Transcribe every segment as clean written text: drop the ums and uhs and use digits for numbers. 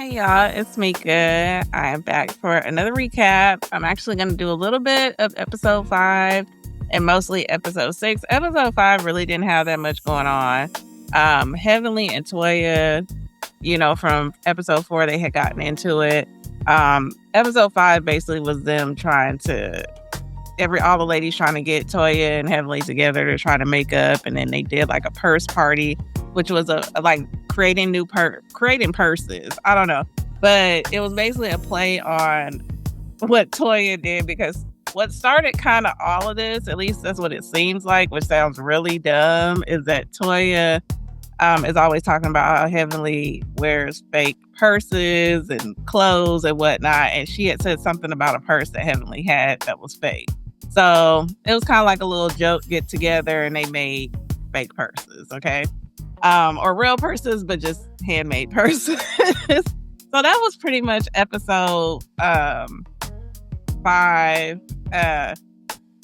Hey y'all, it's Meka. I am back for another recap. I'm actually going to do a little bit of episode 5 and mostly episode 6. Episode 5 really didn't have that much going on. Heavenly and Toya, from episode 4, they had gotten into it. Episode 5 basically was them trying to, all the ladies trying to get Toya and Heavenly together to try to make up. And then they did like a purse party, which was creating purses. I don't know. But it was basically a play on what Toya did, because what started kind of all of this, at least that's what it seems like, which sounds really dumb, is that Toya is always talking about how Heavenly wears fake purses and clothes and whatnot. And she had said something about a purse that Heavenly had that was fake. So it was kind of like a little joke get together, and they made fake purses, okay? Or real purses, but just handmade purses. So that was pretty much episode 5.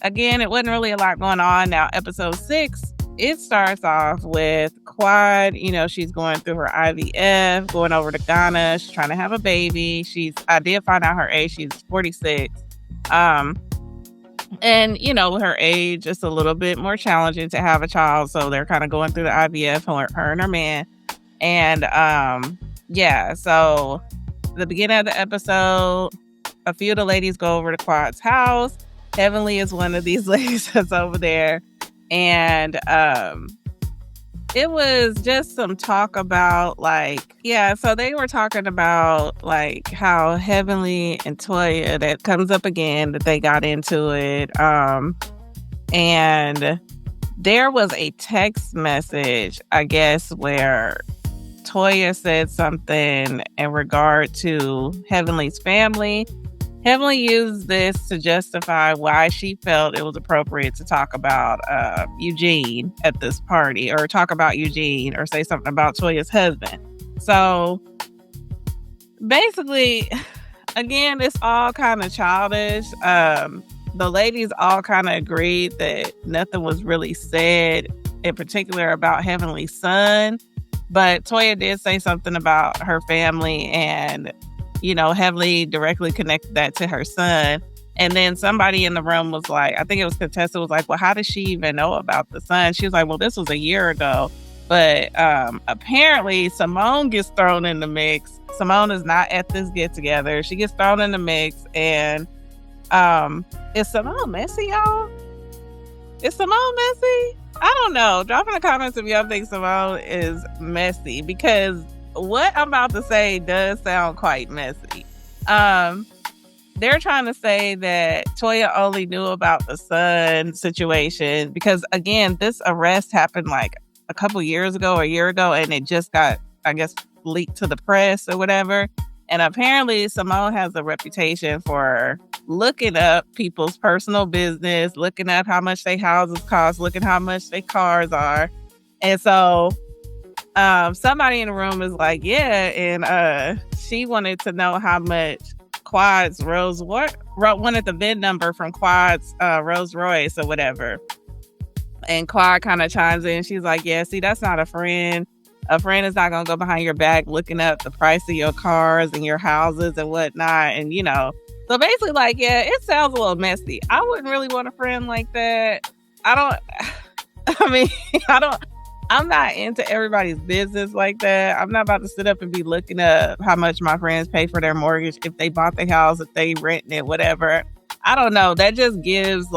Again, it wasn't really a lot going on. Now, episode 6, it starts off with Quad. She's going through her IVF, going over to Ghana. She's trying to have a baby. I did find out her age. She's 46. And, her age is a little bit more challenging to have a child. So they're kind of going through the IVF, her and her man. And, so the beginning of the episode, a few of the ladies go over to Quad's house. Heavenly is one of these ladies that's over there. And it was just some talk about so they were talking about how Heavenly and Toya, that comes up again, that they got into it. And there was a text message, I guess, where Toya said something in regard to Heavenly's family. Heavenly used this to justify why she felt it was appropriate to talk about Eugene at this party, or talk about Eugene, or say something about Toya's husband. So basically, again, it's all kind of childish. The ladies all kind of agreed that nothing was really said in particular about Heavenly's son. But Toya did say something about her family, and Heavenly directly connected that to her son. And then somebody in the room was like, I think it was Contessa, was like, well, how does she even know about the son? She was like, well, this was a year ago. But apparently Simone gets thrown in the mix. Simone is not at this get together. She gets thrown in the mix. And is Simone messy, y'all? Is Simone messy? I don't know. Drop in the comments if y'all think Simone is messy, because what I'm about to say does sound quite messy. They're trying to say that Toya only knew about the son situation because, again, this arrest happened a couple years ago or a year ago, and it just got, I guess, leaked to the press or whatever. And apparently Simone has a reputation for looking up people's personal business, looking up how much their houses cost, looking how much their cars are. And so somebody in the room is like, yeah, and she wanted to know how much Quad's wanted the VIN number from Quad's Rolls Royce or whatever. And Quad kind of chimes in. She's like, yeah, see, that's not a friend. A friend is not going to go behind your back looking up the price of your cars and your houses and whatnot. And, so basically, it sounds a little messy. I wouldn't really want a friend like that. I'm not into everybody's business like that. I'm not about to sit up and be looking up how much my friends pay for their mortgage, if they bought their house, if they renting it, whatever. I don't know. That just gives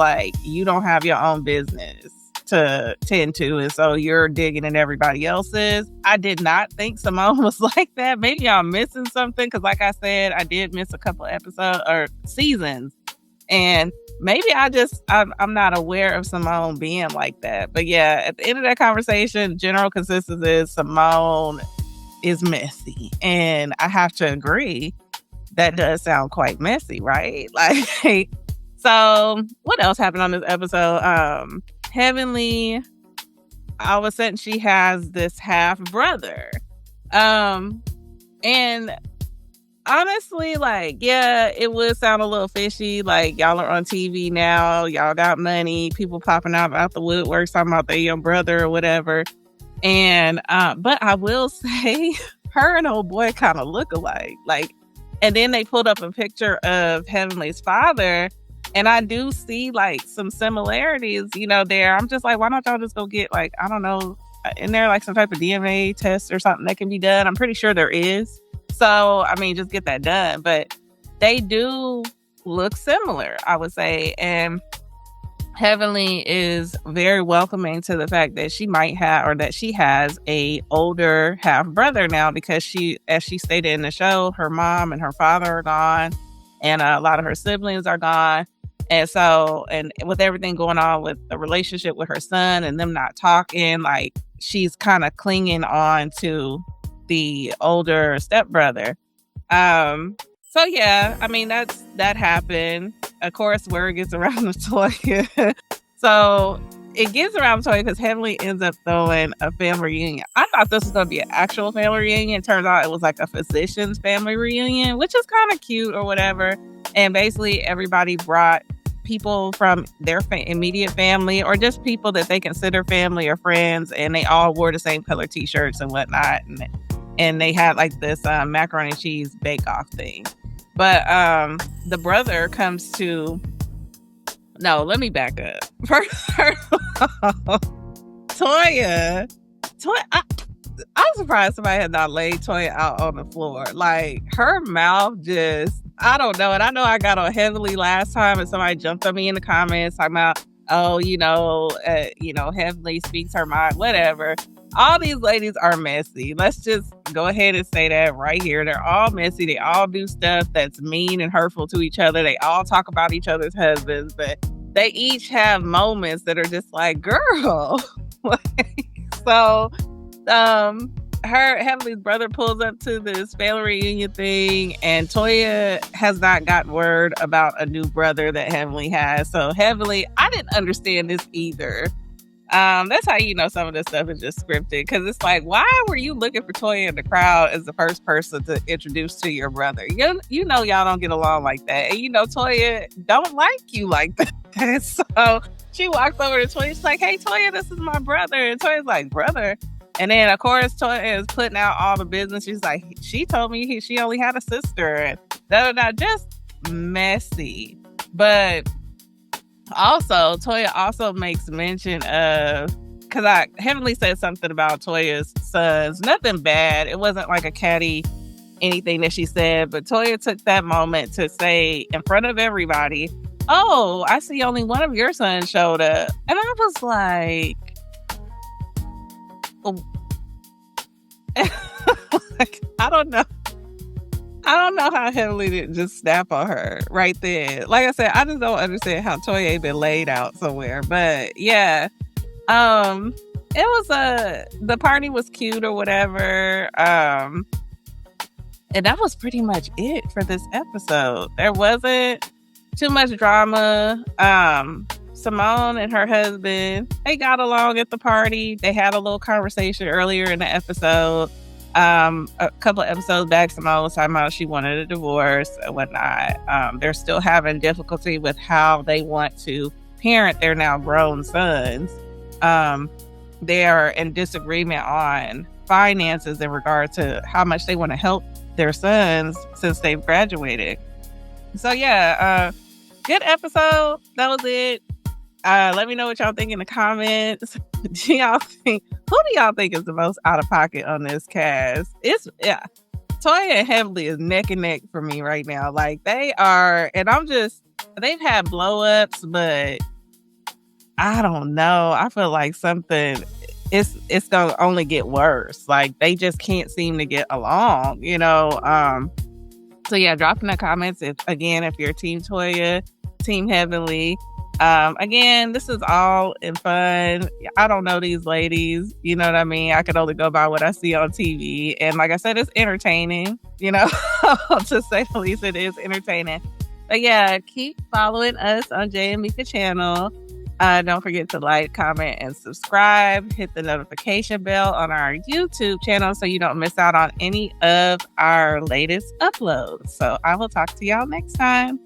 you don't have your own business to tend to, and so you're digging in everybody else's. I did not think Simone was like that. Maybe I'm missing something, because like I said, I did miss a couple episodes or seasons, and maybe I'm not aware of Simone being like that. But yeah, at the end of that conversation, general consensus is Simone is messy, and I have to agree, that does sound quite messy, right? So what else happened on this episode? Heavenly, all of a sudden she has this half brother. And honestly, it would sound a little fishy. Y'all are on TV now, y'all got money, people popping out the woodwork talking about their young brother or whatever. And but I will say her and old boy kind of look alike. Like, and then they pulled up a picture of Heavenly's father, and I do see like some similarities, there. I'm just like, why don't y'all just go get like, I don't know, in there like some type of DNA test or something that can be done? I'm pretty sure there is. So, I mean, just get that done. But they do look similar, I would say. And Heavenly is very welcoming to the fact that she might have, or that she has, a older half brother now, because as she stated in the show, her mom and her father are gone, and a lot of her siblings are gone. And so, and with everything going on with the relationship with her son and them not talking, like, she's kind of clinging on to the older stepbrother. So yeah, I mean, that happened. Of course, word gets around to Toya. So it gets around to Toya because Heavenly ends up throwing a family reunion. I thought this was going to be an actual family reunion. Turns out it was like a physician's family reunion, which is kind of cute or whatever. And basically everybody brought people from their immediate family, or just people that they consider family or friends, and they all wore the same color t-shirts and whatnot. And they had like this macaroni and cheese bake-off thing. But the brother comes to... No, let me back up. First of all, Toya, I'm surprised somebody had not laid Toya out on the floor. Like, her mouth just... I don't know. And I know I got on Heavenly last time, and somebody jumped on me in the comments talking about, Heavenly speaks her mind, whatever. All these ladies are messy. Let's just go ahead and say that right here. They're all messy. They all do stuff that's mean and hurtful to each other. They all talk about each other's husbands, but they each have moments that are just like, girl. So, her Heavenly's brother pulls up to this family reunion thing, and Toya has not gotten word about a new brother that Heavenly has. So Heavenly, I didn't understand this either. That's how you know some of this stuff is just scripted, because it's like, why were you looking for Toya in the crowd as the first person to introduce to your brother? You know y'all don't get along like that, and Toya don't like you like that. So she walks over to Toya. She's like, "Hey Toya, this is my brother." And Toya's like, "Brother?" And then of course Toya is putting out all the business. She's like, "She told me she only had a sister," and just messy. But also, Toya also makes mention of, because Heavenly said something about Toya's sons. Nothing bad. It wasn't like a catty anything that she said, but Toya took that moment to say in front of everybody, "Oh, I see only one of your sons showed up." And I was like, I don't know. I don't know how Heavenly didn't just snap on her right there. Like I said, I just don't understand how Toya ain't been laid out somewhere. But yeah, it was the party was cute or whatever. And that was pretty much it for this episode. There wasn't too much drama. Simone and her husband, they got along at the party. They had a little conversation earlier in the episode. A couple of episodes back, Simone was talking about she wanted a divorce and whatnot. They're still having difficulty with how they want to parent their now grown sons. They are in disagreement on finances in regard to how much they want to help their sons since they've graduated. So yeah, good episode. That was it. Let me know what y'all think in the comments. Who do y'all think is the most out of pocket on this cast? Toya and Heavenly is neck and neck for me right now. Like, they are, and they've had blow ups, but I don't know. I feel like it's gonna only get worse. Like, they just can't seem to get along, So yeah, drop in the comments if you're Team Toya, Team Heavenly. Again, this is all in fun. I don't know these ladies, you know what I mean? I can only go by what I see on TV. And like I said, it's entertaining, to say the least, it is entertaining. But yeah, keep following us on Jey and Meka channel. Don't forget to like, comment, and subscribe. Hit the notification bell on our YouTube channel so you don't miss out on any of our latest uploads. So I will talk to y'all next time.